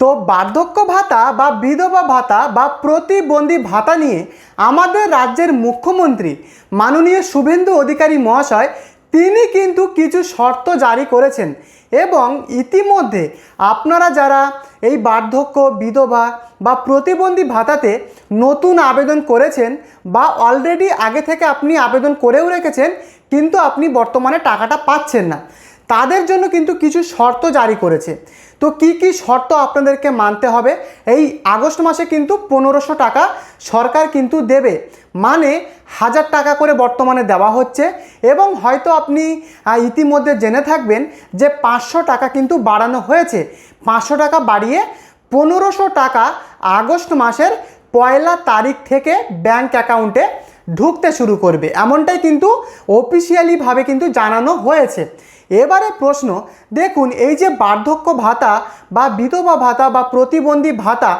তো বার্ধক্য ভাতা বা বিধবা ভাতা বা প্রতিবন্ধী ভাতা নিয়ে আমাদের রাজ্যের মুখ্যমন্ত্রী মাননীয় শুভেন্দু অধিকারী মহাশয় তিনি কিন্তু কিছু শর্ত জারি করেছেন এবং ইতিমধ্যে আপনারা যারা এই বার্ধক্য বিধবা বা প্রতিবন্ধী ভাতাতে নতুন আবেদন করেছেন বা অলরেডি আগে থেকে আপনি আবেদন করেও রেখেছেন কিন্তু আপনি বর্তমানে টাকাটা পাচ্ছেন না, তাদের জন্য কিন্তু কিছু শর্ত জারি করেছে। তো কি কি শর্ত আপনাদেরকে মানতে হবে? এই আগস্ট মাসে কিন্তু 1500 টাকা সরকার কিন্তু দেবে, মানে 1000 টাকা করে বর্তমানে দেওয়া হচ্ছে এবং হয়তো আপনি ইতিমধ্যে জেনে থাকবেন যে 500 টাকা কিন্তু বাড়ানো হয়েছে। 500 টাকা বাড়িয়ে 1500 টাকা আগস্ট মাসের 1 তারিখ থেকে ব্যাংক অ্যাকাউন্টে ঢুকতে শুরু করবে, এমনটাই কিন্তু অফিসিয়ালিভাবে কিন্তু জানানো হয়েছে। এবারে প্রশ্ন, দেখুন এই যে বার্ধক্য ভাতা বা বিধবা ভাতা বা প্রতিবন্ধী ভাতা,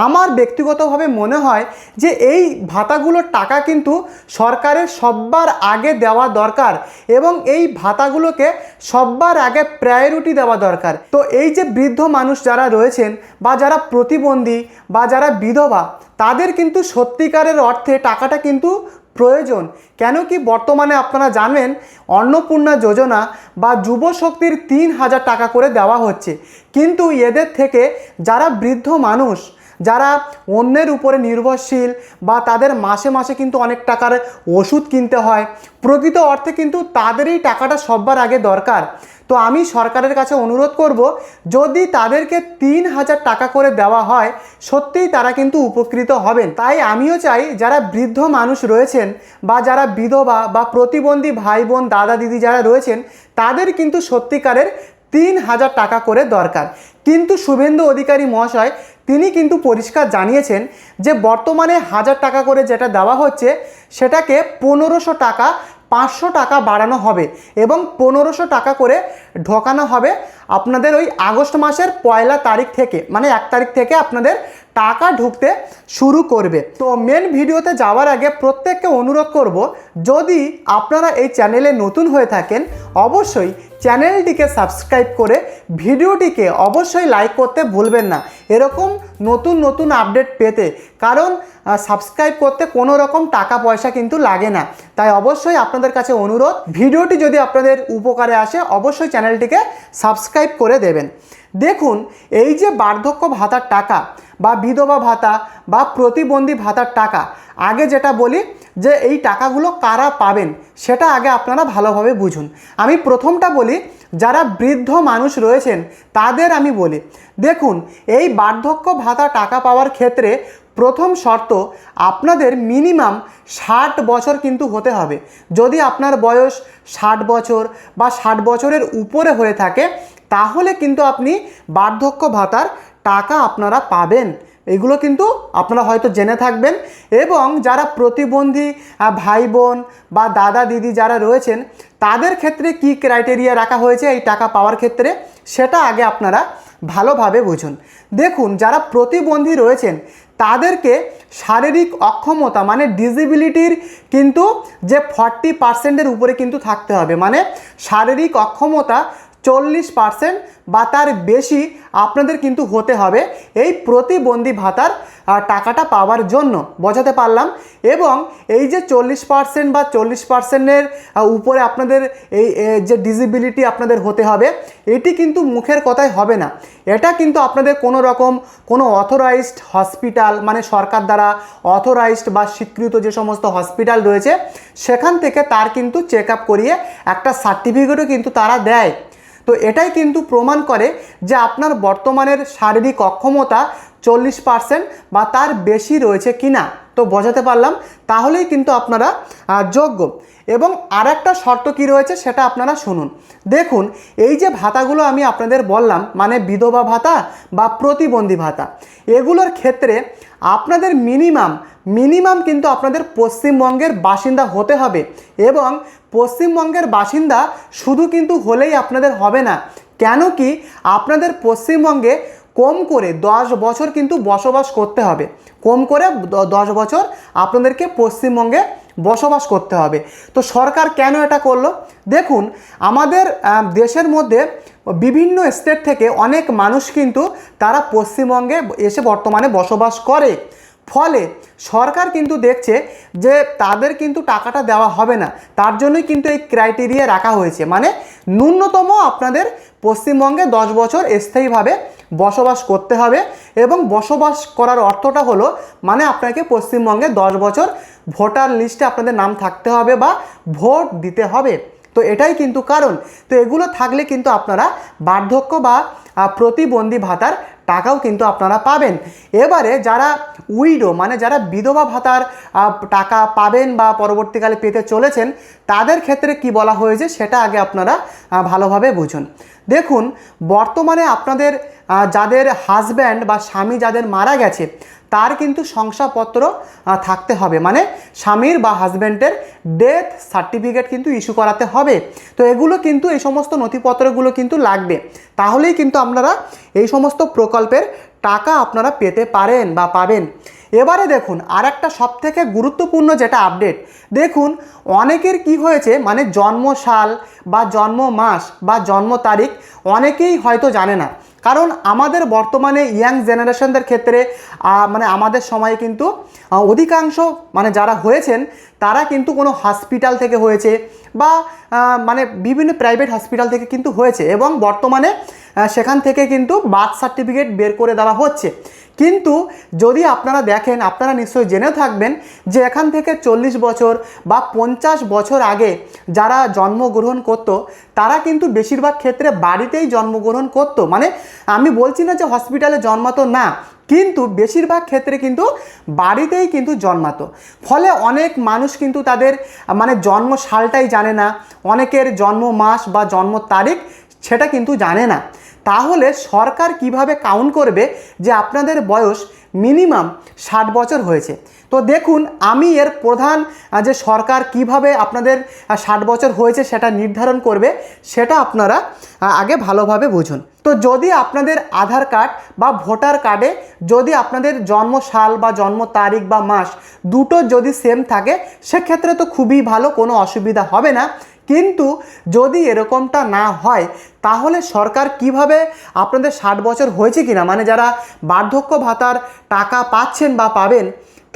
আমার ব্যক্তিগতভাবে মনে হয় যে এই ভাতাগুলোর টাকা কিন্তু সরকারের সবার আগে দেওয়া দরকার এবং এই ভাতাগুলোকে সবার আগে প্রায়োরিটি দেওয়া দরকার। তো এই যে বৃদ্ধ মানুষ যারা রয়েছেন বা যারা প্রতিবন্ধী বা যারা বিধবা, তাদের কিন্তু সত্যিকারের অর্থে টাকাটা কিন্তু প্রয়োজন। কেন কি বর্তমানে আপনারা জানেন অন্নপূর্ণা যোজনা বা যুব শক্তির 3000 টাকা করে দেওয়া হচ্ছে, কিন্তু এদের থেকে যারা বৃদ্ধ মানুষ যারা অন্যের উপরে নির্ভরশীল বা তাদের মাসে মাসে কিন্তু অনেক টাকার ওষুধ কিনতে হয়, প্রকৃত অর্থে কিন্তু তাদের এই টাকাটা সবার আগে দরকার। তো আমি সরকারের কাছে অনুরোধ করব, যদি তাদেরকে 3000 টাকা করে দেওয়া হয় সত্যিই তারা কিন্তু উপকৃত হবেন। তাই আমিও চাই যারা বৃদ্ধ মানুষ রয়েছেন বা যারা বিধবা বা প্রতিবন্ধী ভাই বোন দাদা দিদি যারা রয়েছেন তাদের কিন্তু সত্যিকারের 3000 টাকা করে দরকার। কিন্তু শুভেন্দু অধিকারী মহাশয় তিনি কিন্তু পরিষ্কার জানিয়েছেন যে বর্তমানে 1000 টাকা করে যেটা দেওয়া হচ্ছে সেটাকে 1500 টাকা 500 টাকা বাড়ানো হবে এবং 1500 টাকা করে ঢোকানো হবে আপনাদের ওই আগস্ট মাসের 1 তারিখ থেকে, মানে 1 তারিখ থেকে আপনাদের টাকা ঢুকতে শুরু করবে। তো মেন ভিডিওতে যাওয়ার আগে প্রত্যেককে অনুরোধ করব, যদি আপনারা এই চ্যানেলে নতুন হয়ে থাকেন অবশ্যই চ্যানেলটিকে সাবস্ক্রাইব করে ভিডিওটিকে অবশ্যই লাইক করতে ভুলবেন না এরকম নতুন নতুন আপডেট পেতে, কারণ সাবস্ক্রাইব করতে কোনো রকম টাকা পয়সা কিন্তু লাগে না। তাই অবশ্যই আপনাদের কাছে অনুরোধ, ভিডিওটি যদি আপনাদের উপকারে আসে অবশ্যই চ্যানেলটিকে সাবস্ক্রাইব করে দেবেন। দেখুন এই যে বার্ধক্য ভাতার টাকা বা বিধবা ভাতা বা প্রতিবন্ধী ভাতার টাকা, আগে যেটা বলি যে এই টাকাগুলো কারা পাবেন সেটা আগে আপনারা ভালোভাবে বুঝুন। আমি প্রথমটা বলি, যারা বৃদ্ধ মানুষ রয়েছেন তাদের আমি বলি, দেখুন এই বার্ধক্য ভাতা টাকা পাওয়ার ক্ষেত্রে প্রথম শর্ত আপনাদের মিনিমাম 60 বছর কিন্তু হতে হবে। যদি আপনার বয়স 60 বছর বা 60 বছরের উপরে হয়ে থাকে তাহলে কিন্তু আপনি বার্ধক্য ভাতার টাকা আপনারা পাবেন। এগুলো কিন্তু আপনারা হয়তো জেনে থাকবেন। এবং যারা প্রতিবন্ধী ভাই বোন বা দাদা দিদি যারা রয়েছেন তাদের ক্ষেত্রে কি ক্রাইটেরিয়া রাখা হয়েছে এই টাকা পাওয়ার ক্ষেত্রে সেটা আগে আপনারা ভালোভাবে বুঝুন। দেখুন যারা প্রতিবন্ধী রয়েছেন তাদেরকে শারীরিক অক্ষমতা মানে ডিসেবিলিটির কিন্তু যে 40%-এর উপরে কিন্তু থাকতে হবে, মানে শারীরিক অক্ষমতা 40% বা তার বেশি আপনাদের কিন্তু হতে হবে এই প্রতিবন্ধী ভাতার টাকাটা পাওয়ার জন্য। বোঝাতে পারলাম? এবং এই যে 40% বা 40%-এর উপরে আপনাদের এই যে ডিসেবিলিটি আপনাদের হতে হবে, এটি কিন্তু মুখের কথায় হবে না। এটা কিন্তু আপনাদের কোনো রকম কোনো অথরাইজড হসপিটাল মানে সরকার দ্বারা অথরাইজড বা স্বীকৃত যে সমস্ত হসপিটাল রয়েছে সেখান থেকে তার কিন্তু চেক আপ করিয়ে একটা সার্টিফিকেটও কিন্তু তারা দেয়। তো এটাই কিন্তু প্রমাণ করে যে আপনার বর্তমানের শারীরিক অক্ষমতা 40% বা তার বেশি রয়েছে কিনা। তো বোঝাতে পারলাম? তাহলেই কিন্তু আপনারা যোগ্য। এবং আর একটা শর্ত কি রয়েছে সেটা আপনারা শুনুন। দেখুন এই যে ভাতাগুলো আমি আপনাদের বললাম, মানে বিধবা ভাতা বা প্রতিবন্ধী ভাতা, এগুলোর ক্ষেত্রে আপনাদের মিনিমাম কিন্তু আপনাদের পশ্চিমবঙ্গের বাসিন্দা হতে হবে। এবং পশ্চিমবঙ্গের বাসিন্দা শুধু কিন্তু হলেই আপনাদের হবে না, কেন কি আপনাদের পশ্চিমবঙ্গে কম করে 10 বছর কিন্তু বসবাস করতে হবে। কম করে 10 বছর আপনাদেরকে পশ্চিমবঙ্গে বসবাস করতে হবে। তো সরকার কেন এটা করলো? দেখুন, আমাদের দেশের মধ্যে বিভিন্ন স্টেট থেকে অনেক মানুষ কিন্তু তারা পশ্চিমবঙ্গে এসে বর্তমানে বসবাস করে। ফলে সরকার কিন্তু দেখছে যে তাদের কিন্তু টাকাটা দেওয়া হবে না, তার জন্যই কিন্তু এই ক্রাইটেরিয়া রাখা হয়েছে, মানে ন্যূনতম আপনাদের পশ্চিমবঙ্গে 10 বছর স্থায়ীভাবে বসবাস করতে হবে। এবং বসবাস করার অর্থটা হলো মানে আপনাকে পশ্চিমবঙ্গে 10 বছর ভোটার লিস্টে আপনাদের নাম থাকতে হবে বা ভোট দিতে হবে। তো এটাই কিন্তু কারণ। তো এগুলো থাকলে কিন্তু আপনারা বার্ধক্য বা প্রতিবন্ধী ভাতার টাকাও কিন্তু আপনারা পাবেন। এবারে যারা উইডো মানে যারা বিধবা ভাতার টাকা পাবেন বা পরবর্তীকালে পেতে চলেছেন, তাদের ক্ষেত্রে কি বলা হয়েছে সেটা আগে আপনারা ভালোভাবে বুঝুন। দেখুন, বর্তমানে আপনাদের যাদের হাজব্যান্ড বা স্বামী যাদের মারা গেছে তার কিন্তু শংসাপত্র থাকতে হবে, মানে স্বামীর বা হাজব্যান্ডের ডেথ সার্টিফিকেট কিন্তু ইস্যু করাতে হবে। তো এগুলো কিন্তু এই সমস্ত নথিপত্রগুলো কিন্তু লাগবে, তাহলেই কিন্তু আপনারা এই সমস্ত প্রকল্পের টাকা আপনারা পেতে পারেন বা পাবেন। এবারে দেখুন, আর একটা সবথেকে গুরুত্বপূর্ণ যেটা আপডেট, দেখুন অনেকের কি হয়েছে, মানে জন্মসাল বা জন্ম মাস বা জন্ম তারিখ অনেকেই হয়তো জানে না। কারণ আমাদের বর্তমানে ইয়াং জেনারেশনদের ক্ষেত্রে মানে আমাদের সময়ে কিন্তু অধিকাংশ মানে যারা হয়েছেন তারা কিন্তু কোনো হসপিটাল থেকে হয়েছে বা মানে বিভিন্ন প্রাইভেট হসপিটাল থেকে কিন্তু হয়েছে, এবং বর্তমানে সেখান থেকে কিন্তু বার্থ সার্টিফিকেট বের করে দেওয়া হচ্ছে। কিন্তু যদি আপনারা দেখেন, আপনারা নিশ্চয়ই জেনেও থাকবেন যে এখান থেকে 40 বছর বা 50 বছর আগে যারা জন্মগ্রহণ করত তারা কিন্তু বেশিরভাগ ক্ষেত্রে বাড়িতেই জন্মগ্রহণ করত। মানে আমি বলছি না যে হসপিটালে জন্মাতো না, কিন্তু বেশিরভাগ ক্ষেত্রে কিন্তু বাড়িতেই কিন্তু জন্মাতো। ফলে অনেক মানুষ কিন্তু তাদের মানে জন্ম সালটাই জানে না, অনেকের জন্ম মাস বা জন্ম তারিখ সেটা কিন্তু জানে না। তাহলে সরকার কিভাবে কাউন্ট করবে যে আপনাদের বয়স মিনিমাম 60 বছর হয়েছে? তো দেখুন, আমি এর প্রধান যে সরকার কিভাবে আপনাদের 60 বছর হয়েছে সেটা নির্ধারণ করবে সেটা আপনারা আগে ভালোভাবে বুঝুন। তো যদি আপনাদের আধার কার্ড বা ভোটার কার্ডে যদি আপনাদের জন্ম সাল বা জন্ম তারিখ বা মাস দুটো যদি সেম থাকে সেক্ষেত্রে তো খুবই ভালো, কোনো অসুবিধা হবে না। কিন্তু যদি এরকমটা না হয় তাহলে সরকার কিভাবে আপনাদের 60 বছর হয়েছে কিনা, মানে যারা বার্ধক্য ভাতার টাকা পাচ্ছেন বা পাবেন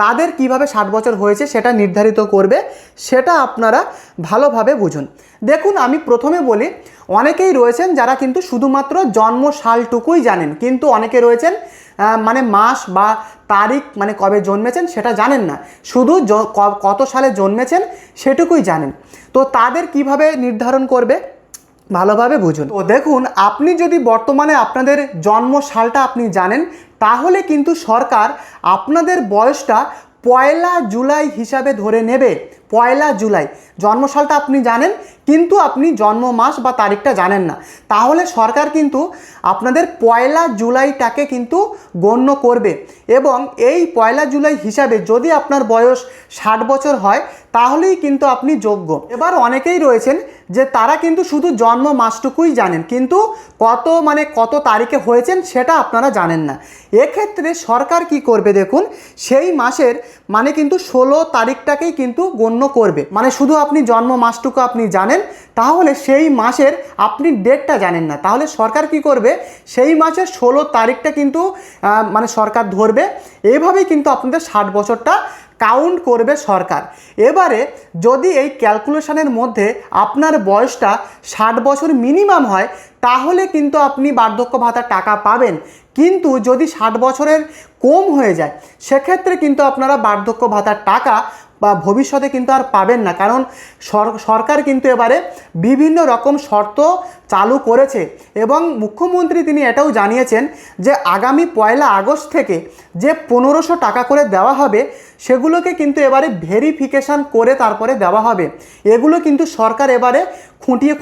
তাদের কিভাবে 60 বছর হয়েছে সেটা নির্ধারিত করবে সেটা আপনারা ভালোভাবে বুঝুন। দেখুন, আমি প্রথমে বলি, অনেকেই রয়েছেন যারা কিন্তু শুধুমাত্র জন্ম সালটুকুই জানেন, কিন্তু অনেকে রয়েছেন মানে মাস বা তারিখ মানে কবে জন্মেছেন সেটা জানেন না, শুধু কত সালে জন্মেছেন সেটুকুই জানেন। তো তাদের কিভাবে নির্ধারণ করবে ভালোভাবে বুঝুন। তো দেখুন, আপনি যদি বর্তমানে আপনাদের জন্ম সালটা আপনি জানেন তাহলে কিন্তু সরকার আপনাদের বয়সটা 1 জুলাই হিসাবে ধরে নেবে। 1 জুলাই জন্মসালটা আপনি জানেন কিন্তু আপনি জন্ম মাস বা তারিখটা জানেন না, তাহলে সরকার কিন্তু আপনাদের 1 জুলাইটাকে কিন্তু গণ্য করবে। এবং এই 1 জুলাই হিসাবে যদি আপনার বয়স 60 বছর হয় তাহলেই কিন্তু আপনি যোগ্য। এবার অনেকেই রয়েছেন যে তারা কিন্তু শুধু জন্ম মাসটুকুই জানেন, কিন্তু কত তারিখে হয়েছেন সেটা আপনারা জানেন না। এক্ষেত্রে সরকার কি করবে দেখুন, সেই মাসের মানে কিন্তু 16 তারিখটাকেই কিন্তু গণ্য করবে। মানে শুধু আপনি জন্ম মাসটুকু আপনি জানেন, তাহলে সেই মাসের আপনি ডেটটা জানেন না, তাহলে সরকার কি করবে সেই মাসের 16 তারিখটা কিন্তু মানে সরকার ধরবে। এইভাবেই কিন্তু আপনাদের 60 বছরটা কাউন্ট করবে সরকার। এবারে যদি এই ক্যালকুলেশনের মধ্যে আপনার বয়সটা 60 বছর মিনিমাম হয় তাহলে কিন্তু আপনি বার্ধক্য ভাতার টাকা পাবেন। কিন্তু যদি 60 বছরের কম হয়ে যায় সেক্ষেত্রে কিন্তু আপনারা বার্ধক্য ভাতার টাকা বা ভবিষ্যতে কিন্তু আর পাবেন না, কারণ সরকার কিন্তু এবারে বিভিন্ন রকম শর্ত চালু করেছে। এবং মুখ্যমন্ত্রী তিনি এটাও জানিয়েছেন যে আগামী 1 আগস্ট থেকে যে 1500 টাকা করে দেওয়া হবে সেগুলোকে কিন্তু এবারে ভেরিফিকেশান করে তারপরে দেওয়া হবে। এগুলো কিন্তু সরকার এবারে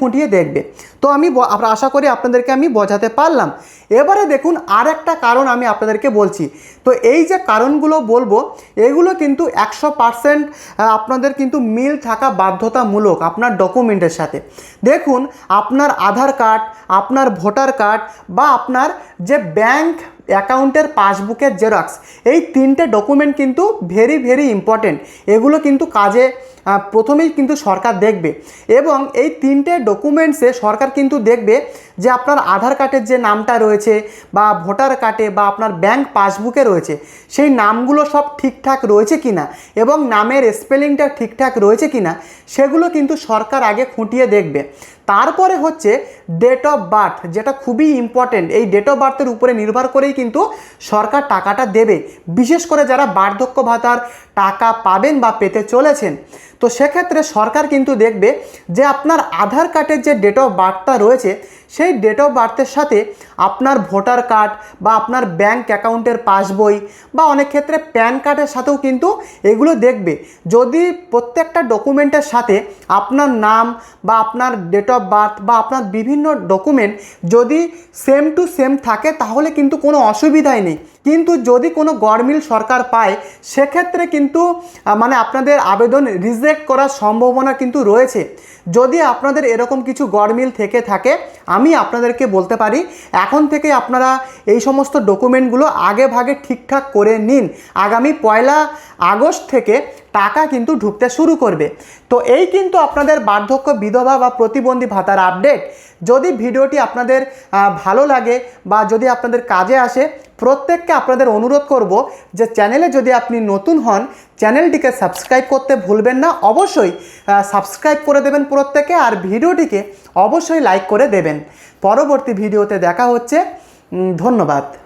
খুঁটিয়ে দেখবে। তো আমি আশা করি আপনাদেরকে আমি বোঝাতে পারলাম। এবারে দেখুন, আর একটা কারণ আমি আপনাদেরকে বলছি। তো এই যে কারণগুলো বলবো এগুলো কিন্তু 100% আপনাদের কিন্তু মিল থাকা বাধ্যতামূলক আপনার ডকুমেন্টের সাথে। দেখুন, আপনার আধার কার্ড, আপনার ভোটার কার্ড বা আপনার যে ব্যাংক অ্যাকাউন্টের পাসবুকের জেরক্স, এই 3টে ডকুমেন্ট কিন্তু ভেরি ইম্পর্টেন্ট। এগুলো কিন্তু কাজে প্রথমেই কিন্তু সরকার দেখবে, এবং এই 3টে ডকুমেন্টসে সরকার কিন্তু দেখবে যে আপনার আধার কার্ডের যে নামটা রয়েছে বা ভোটার কার্ডে বা আপনার ব্যাংক পাসবুকে রয়েছে সেই নামগুলো সব ঠিকঠাক রয়েছে কিনা এবং নামের স্পেলিংটা ঠিকঠাক রয়েছে কিনা সেগুলো কিন্তু সরকার আগে খুঁটিয়ে দেখবে। তারপরে হচ্ছে ডেট অফ বার্থ, যেটা খুবই ইম্পর্টেন্ট। এই ডেট অফ বার্থের উপরে নির্ভর করেই কিন্তু সরকার টাকাটা দেবে, বিশেষ করে যারা বার্ধক্য ভাতার টাকা পাবেন বা পেতে চলেছেন। তো সেক্ষেত্রে সরকার কিন্তু দেখবে যে আপনার আধার কার্ডের যে ডেট অফ বার্থটা রয়েছে সেই ডেট অফ বার্থের সাথে আপনার ভোটার কার্ড বা আপনার ব্যাংক অ্যাকাউন্টের পাসবই বা অনেক ক্ষেত্রে প্যান কার্ডের সাথেও কিন্তু এগুলো দেখবে। যদি প্রত্যেকটা ডকুমেন্টের সাথে আপনার নাম বা আপনার ডেট অফ বার্থ বা আপনার বিভিন্ন ডকুমেন্ট যদি সেম টু সেম থাকে তাহলে কিন্তু কোনো অসুবিধাই নেই। কিন্তু যদি কোনো গরমিল সরকার পায় সেক্ষেত্রে কিন্তু মানে আপনাদের আবেদন রিজেক্ট করার সম্ভাবনা কিন্তু রয়েছে। যদি আপনাদের এরকম কিছু গরমিল থেকে থাকে আমি আপনাদেরকে বলতে পারি এখন থেকে আপনারা এই সমস্ত ডকুমেন্টগুলো আগে ভাগে ঠিকঠাক করে নিন। আগামী 1 আগস্ট থেকে টাকা কিন্তু ঢুকতে শুরু করবে। তো এই কিন্তু আপনাদের বার্ধক্য বিধবা বা প্রতিবন্ধী ভাতার আপডেট। যদি ভিডিওটি আপনাদের ভালো লাগে বা যদি আপনাদের কাজে আসে, প্রত্যেককে আপনাদের অনুরোধ করব যে চ্যানেলে যদি আপনি নতুন হন চ্যানেলটিকে সাবস্ক্রাইব করতে ভুলবেন না। অবশ্যই সাবস্ক্রাইব করে দেবেন প্রত্যেকে, আর ভিডিওটিকে অবশ্যই লাইক করে দেবেন। পরবর্তী ভিডিওতে দেখা হচ্ছে। ধন্যবাদ।